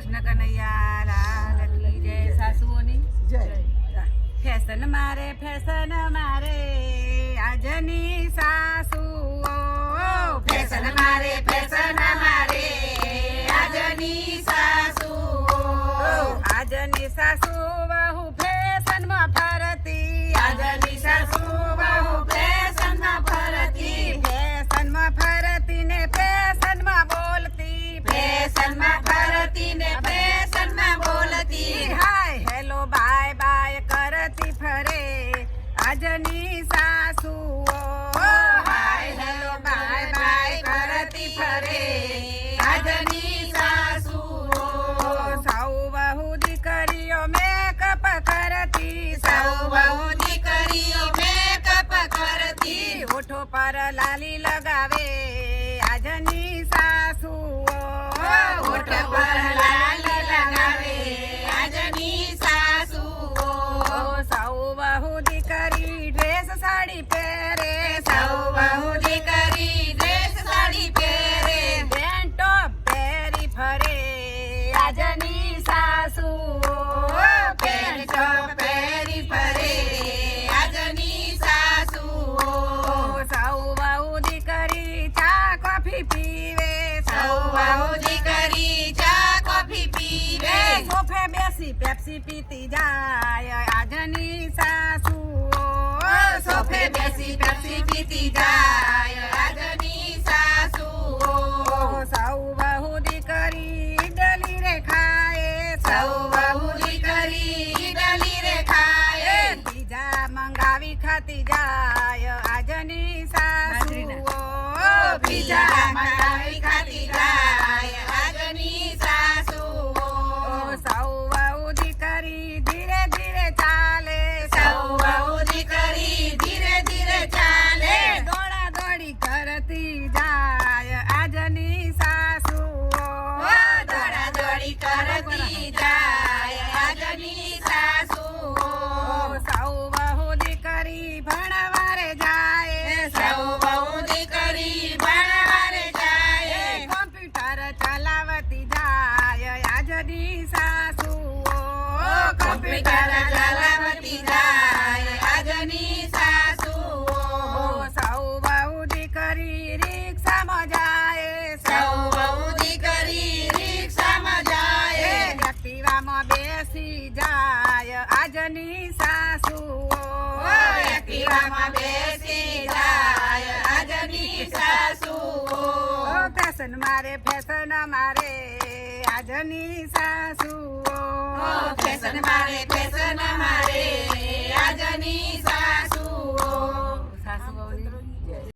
કૃષ્ણ કનૈયા લાલ કી જય. સાસુઓની જય. ફેશન મારે આજની સાસુઓ. ફેશન મારે આજની સાસુઓ. આજની સાસુ બહુ ફેશનમાં ફરતી. આજની સાસુ બહુ ફેશનમાં ફરતી. ફેશનમાં ફરતી ને ફેશનમાં બોલતી. ફેશનમાં ફરતી ને ફેશનમાં બોલતી. હાય હેલો બાય બાય કરતી ફરે આજની સાસુઓ. હાય હેલો બાય બાય કરતી ફરે આજની સાસુઓ. સૌ બહુ દીકરીઓ મેકઅપ કરતી. સૌ બહુ દીકરીઓ મેકઅપ કરતી. હોઠો પર લાલી લગાવે આજની સાસુઓ. હોઠ પર લાલી લગાવે આજની સાસુઓ. સૌ બહુ દીકરી ડ્રેસ સાડી પહેરે. સૌ બહુ દીકરી ડ્રેસ સાડી પહેરે. પેન્ટ ટોપ પહેરી ફરે આજની સાસુઓ. પેન્ટ ટોપ પહેરી ફરે આજની સાસુઓ. સૌ બહુ દીકરી ચા કોફી પીવે. સૌ બહુ દીકરી ચા કોફી પીવે. સોફે બેસી પેપ્સી પીતી જાય આજની સાસુઓ. સોફે બેસી પેપ્સી પીતી જાય આજની સાસુઓ. સૌ બહુ દીકરી ઇડલી રે ખાય. સૌ બહુ દીકરી ઇડલી રે ખાય. પીઝા મંગાવી ખાતી જાય આજની સાસુઓ. પીઝા મંગાવી ખાતી જાય આજની સાસુઓ. સૌ બહુ દીકરી ધીરે ધીરે ચાલે. સૌ બહુ દીકરી ધીરે ધીરે ચાલે. દોડા દોડી કરતી જાય આજની સાસુઓ. દોડા દોડી કરતી જાય આજની સાસુઓ. સૌ બહુ દીકરી ભણવારે જાય. સૌ બહુ દીકરી ભણવારે જાય. કોમ્પ્યુટર ચલાવતી જાય આજની સાસુઓ. કોમ્પ્યુટર ચલાવતી જાય આજની સાસુઓ. સૌ બહુ દીકરી રિક્ષામાં જાય. સૌ બહુ દીકરી રિક્ષામાં જાય. એક્ટિવામાં બેસી જાય આજની સાસુઓ. એક્ટિવામાં બેસી જાય આજની સાસુઓ. ફેશન મારે આજની સાસુઓ. ફેશન મારે આજની સાસુઓ. સાસુઓ